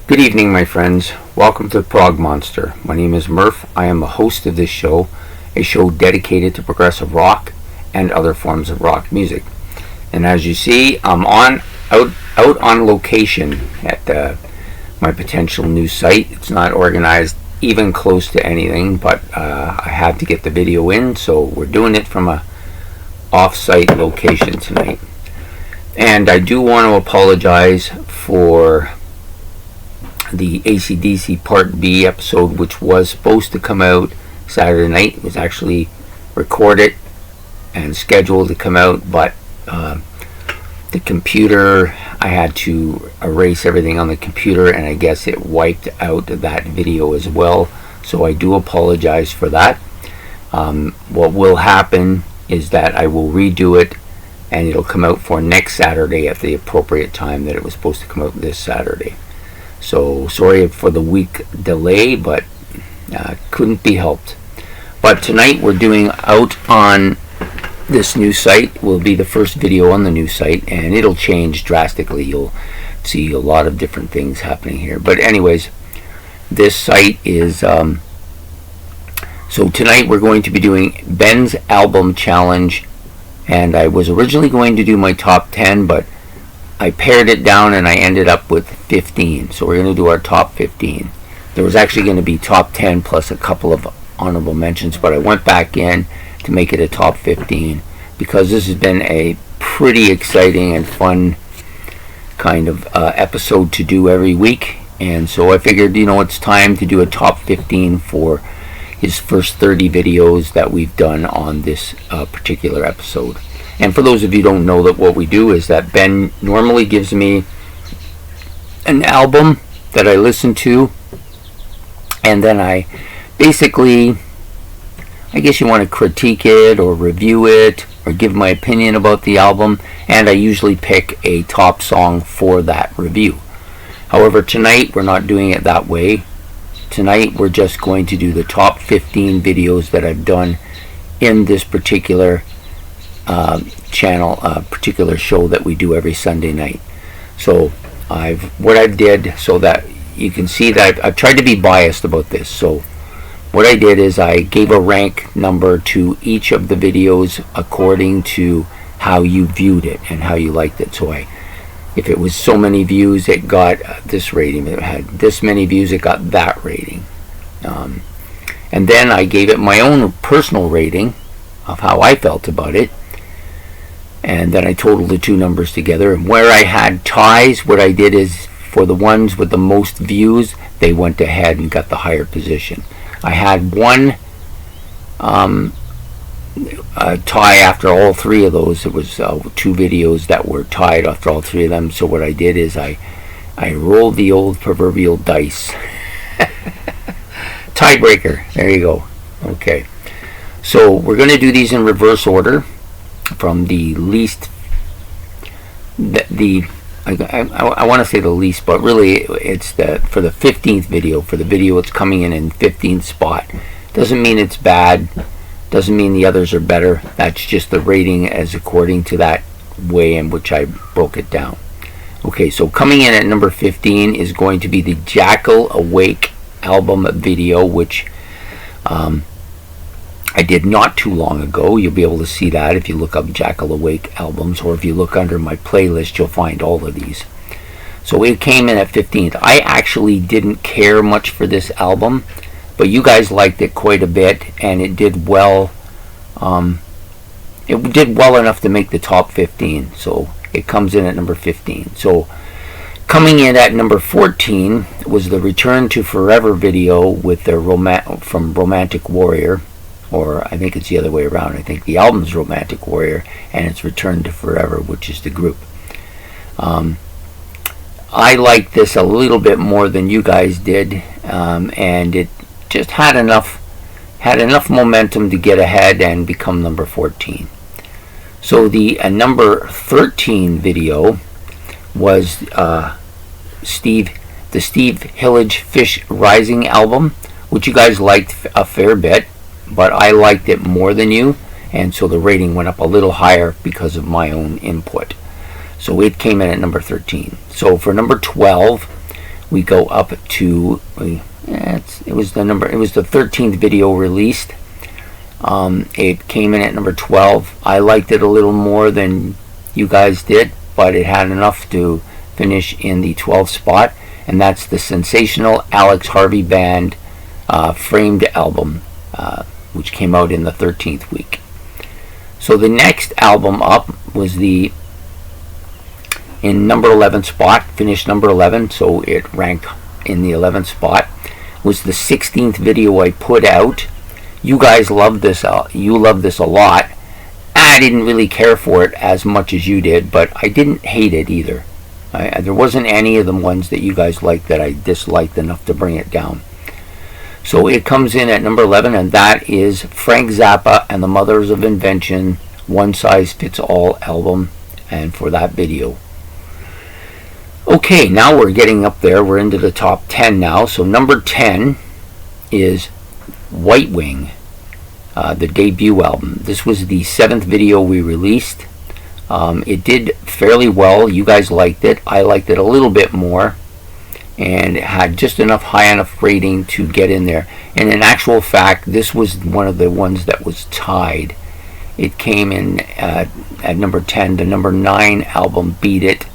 Good evening, my friends. Welcome to the Prog Monster. My name is Murph. I am the host of this show, a show dedicated to progressive rock and other forms of rock music. And as you see, I'm out on location at my potential new site. It's not organized even close to anything, but I had to get the video in, so we're doing it from a off-site location tonight. And I do want to apologize for the AC/DC Part B episode, which was supposed to come out Saturday night. It was actually recorded and scheduled to come out, but the computer, I had to erase everything on the computer, and I guess it wiped out that video as well, so I do apologize for that. What will happen is that I will redo it, and it'll come out for next Saturday at the appropriate time that it was supposed to come out this Saturday. So sorry for the week delay, but couldn't be helped. But tonight we're doing out on this new site. Will be the first video on the new site, and it'll change drastically. You'll see a lot of different things happening here. But anyways, this site is so tonight we're going to be doing Ben's album challenge, and I was originally going to do my top 10, but I pared it down and I ended up with 15. So we're going to do our top 15. There was actually going to be top 10 plus a couple of honorable mentions, but I went back in to make it a top 15 because this has been a pretty exciting and fun kind of episode to do every week. And so I figured, it's time to do a top 15 for his first 30 videos that we've done on this particular episode. And for those of you who don't know, that what we do is that Ben normally gives me an album that I listen to, and then I basically, I guess you want to critique it or review it or give my opinion about the album, and I usually pick a top song for that review. However, tonight we're not doing it that way. Tonight we're just going to do the top 15 videos that I've done in this particular channel, particular show that we do every Sunday night. So what I did, so that you can see that I've tried to be biased about this. So what I did is I gave a rank number to each of the videos according to how you viewed it and how you liked it. So if it was so many views, it got this rating. If it had this many views, it got that rating. And then I gave it my own personal rating of how I felt about it. And then I totaled the two numbers together. And where I had ties, what I did is for the ones with the most views, they went ahead and got the higher position. I had one tie after all three of those. It was two videos that were tied after all three of them. So what I did is I rolled the old proverbial dice. Tiebreaker. There you go. Okay. So we're going to do these in reverse order, from the least, I want to say the least, but really it's for the 15th video, for the video it's coming in 15th spot. Doesn't mean it's bad, doesn't mean the others are better. That's just the rating as according to that way in which I broke it down. Okay, so coming in at number 15 is going to be the Jackal Awake album video, which I did not too long ago. You'll be able to see that if you look up Jackal Awake albums, or if you look under my playlist, you'll find all of these. So it came in at 15th. I actually didn't care much for this album, but you guys liked it quite a bit, and it did well. It did well enough to make the top 15, so it comes in at number 15. So coming in at number 14 was the Return to Forever video with the from Romantic Warrior. Or I think it's the other way around. I think the album's Romantic Warrior and it's Return to Forever, which is the group. I liked this a little bit more than you guys did, and it just had enough momentum to get ahead and become number 14. So the number 13 video was the Steve Hillage Fish Rising album, which you guys liked a fair bit, but I liked it more than you, and so the rating went up a little higher because of my own input. So it came in at number 13. So for number 12, we go up to it was the 13th video released. It came in at number 12. I liked it a little more than you guys did, but it had enough to finish in the 12th spot, and that's the sensational Alex Harvey Band Framed album, which came out in the 13th week. So the next album up was in number 11 spot, finished number 11, so it ranked in the 11th spot. Was the 16th video I put out. You guys loved this. You loved this a lot. I didn't really care for it as much as you did, but I didn't hate it either. There wasn't any of the ones that you guys liked that I disliked enough to bring it down. So it comes in at number 11, and that is Frank Zappa and the Mothers of Invention, One Size Fits All album, and for that video. Okay, now we're getting up there. We're into the top 10 now. So number 10 is White Wing, the debut album. This was the 7th video we released. It did fairly well. You guys liked it. I liked it a little bit more, and it had just high enough rating to get in there. And in actual fact, this was one of the ones that was tied. It came in at number 10. The number 9 album beat it.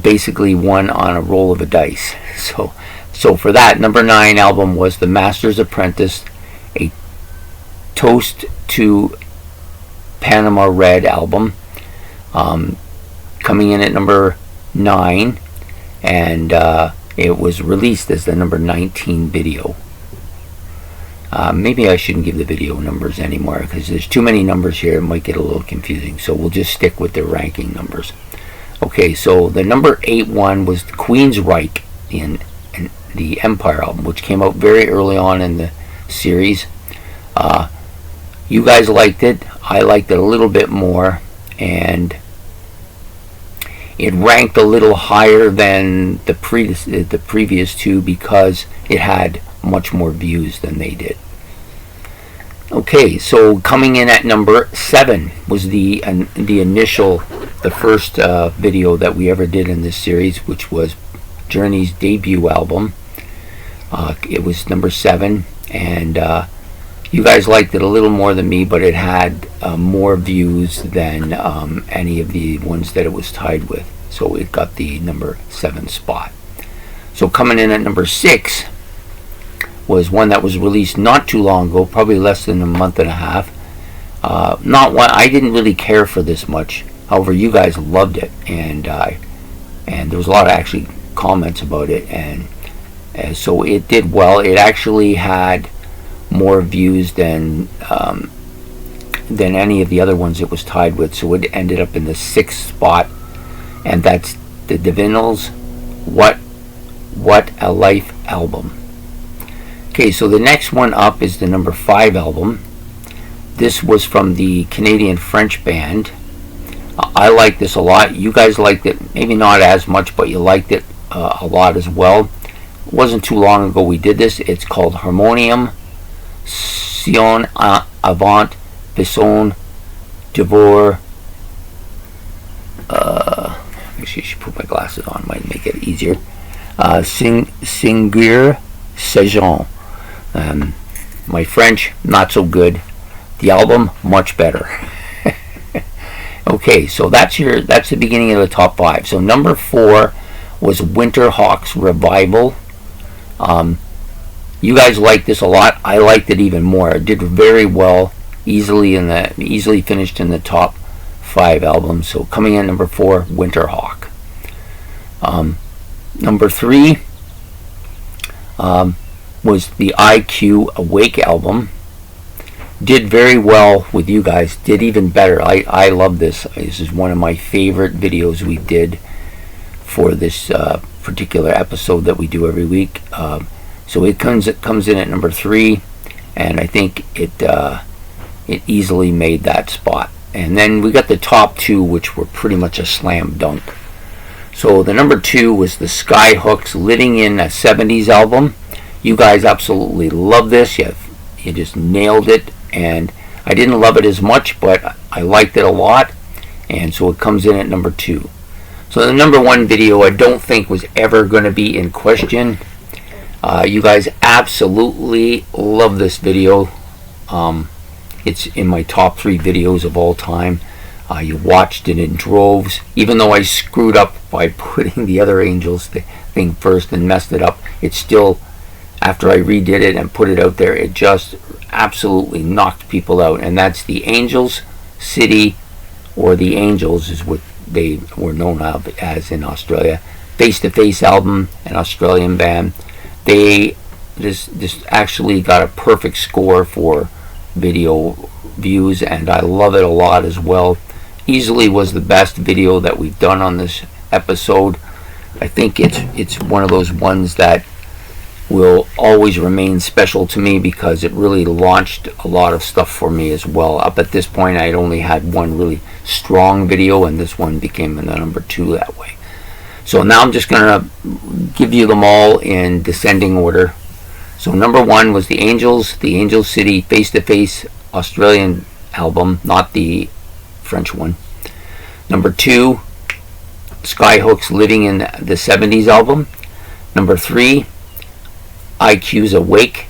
Basically won on a roll of a dice. So for that, number 9 album was The Master's Apprentice, a Toast to Panama Red album, coming in at number 9, and it was released as the number 19 video. Maybe I shouldn't give the video numbers anymore, because there's too many numbers here. It might get a little confusing, so we'll just stick with the ranking numbers. Okay, so the number 8 one was Queensryche in the Empire album, which came out very early on in the series. You guys liked it. I liked it a little bit more, and it ranked a little higher than the previous two because it had much more views than they did. Okay, so coming in at number 7 was the first video that we ever did in this series, which was Journey's debut album. It was number 7, and you guys liked it a little more than me, but it had more views than any of the ones that it was tied with, so it got the number 7 spot. So coming in at number 6 was one that was released not too long ago, probably less than a month and a half. Not one I didn't really care for this much. However, you guys loved it, and there was a lot of actually comments about it, and so it did well. It actually had more views than any of the other ones it was tied with, so it ended up in the 6th spot, and that's the Divinyls What a Life album. Okay, so the next one up is the number 5 album. This was from the Canadian French band. I liked this a lot. You guys liked it, maybe not as much, but you liked it a lot as well. It wasn't too long ago we did this. It's called Harmonium Sion Avant Bison Devor. Actually, I should put my glasses on, might make it easier. Singulier Saison. My French, not so good. The album, much better. Okay, so that's the beginning of the top 5. So number 4 was Winterhawk's Revival. You guys liked this a lot. I liked it even more. It did very well, easily finished in the top 5 albums. So coming in number 4, Winterhawk. Number 3 was the IQ Awake album. Did very well with you guys. Did even better. I love this. This is one of my favorite videos we did for this particular episode that we do every week. So it comes in at number 3, and I think it easily made that spot. And then we got the top 2, which were pretty much a slam dunk. So the number 2 was the Skyhooks Living in a 70s album. You guys absolutely love this. You just nailed it, and I didn't love it as much, but I liked it a lot, and so it comes in at number 2. So the number one video I don't think was ever going to be in question. You guys absolutely love this video. It's in my top 3 videos of all time. You watched it in droves. Even though I screwed up by putting the other angels thing first and messed it up, it's still, after I redid it and put it out there, it just absolutely knocked people out. And that's the Angels City, or the Angels is what they were known as in Australia. Face to Face album, an Australian band. This actually got a perfect score for video views, and I love it a lot as well. Easily was the best video that we've done on this episode. I think it's one of those ones that will always remain special to me because it really launched a lot of stuff for me as well. Up at this point, I'd only had one really strong video, and this one became the number 2 that way. So now I'm just going to give you them all in descending order. So number 1 was the Angel City Face to Face Australian album, not the French one. Number 2, Skyhook's Living in the 70s album. Number 3, IQ's Awake.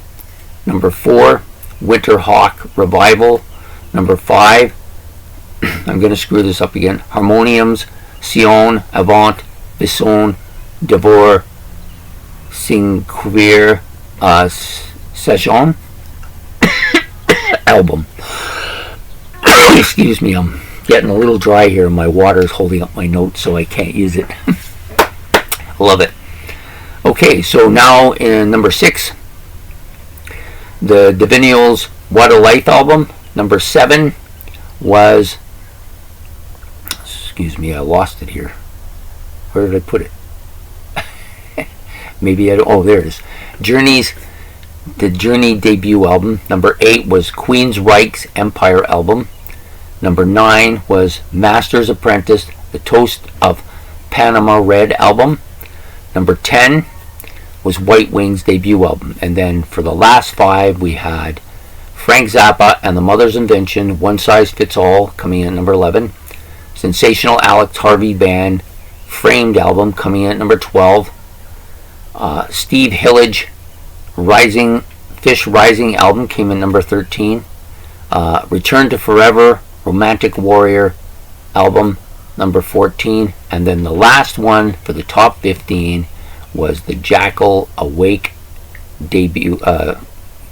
Number 4, Winterhawk Revival. Number 5, I'm going to screw this up again, Harmonium's Sion Avant Bison Devor Sinqueer Session album. Excuse me, I'm getting a little dry here. My water is holding up my notes, so I can't use it. Love it. Okay, so now in number 6, the Divinyls What a Life album. Number 7 was, excuse me, I lost it here. Where did I put it? Maybe I don't, oh, there it is. The Journey debut album. Number 8 was Queensryche's Empire album. Number 9 was Master's Apprentice, The Toast of Panama Red album. Number 10 was White Wing's debut album. And then for the last 5, we had Frank Zappa and the Mother's Invention, One Size Fits All, coming in at number 11. Sensational Alex Harvey Band, Framed album, coming in at number 12. Steve Hillage, Fish Rising album, came in number 13. Return to Forever, Romantic Warrior album, number 14. And then the last one for the top 15 was the Jackal Awake debut.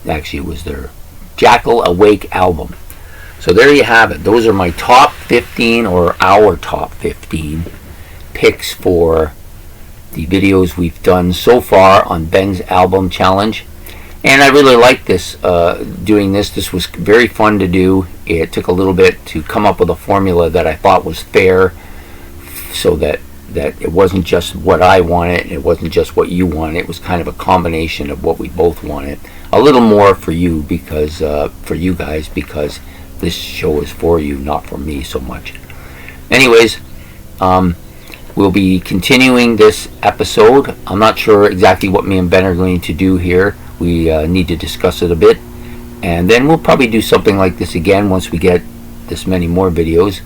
Actually, it was their Jackal Awake album. So there you have it. Those are my top 15, or our top 15 picks for the videos we've done so far on Ben's album challenge. And I really like this, doing this. This was very fun to do. It took a little bit to come up with a formula that I thought was fair, so that it wasn't just what I wanted, and it wasn't just what you wanted. It was kind of a combination of what we both wanted. A little more for you, because for you guys, because this show is for you, not for me so much. Anyways, we'll be continuing this episode. I'm not sure exactly what me and Ben are going to do here. We need to discuss it a bit, and then we'll probably do something like this again once we get this many more videos.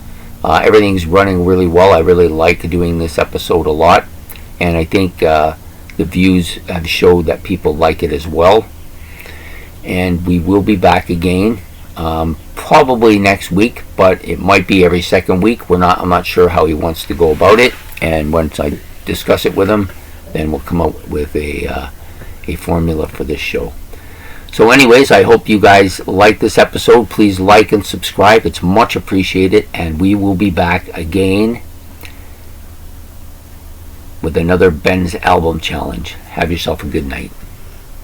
Everything's running really well. I really like doing this episode a lot, and I think the views have showed that people like it as well. And we will be back again, probably next week, but it might be every second week. I'm not sure how he wants to go about it, and once I discuss it with him, then we'll come up with a formula for this show. So anyways, I hope you guys like this episode. Please like and subscribe. It's much appreciated, and we will be back again with another Ben's album challenge. Have yourself a good night.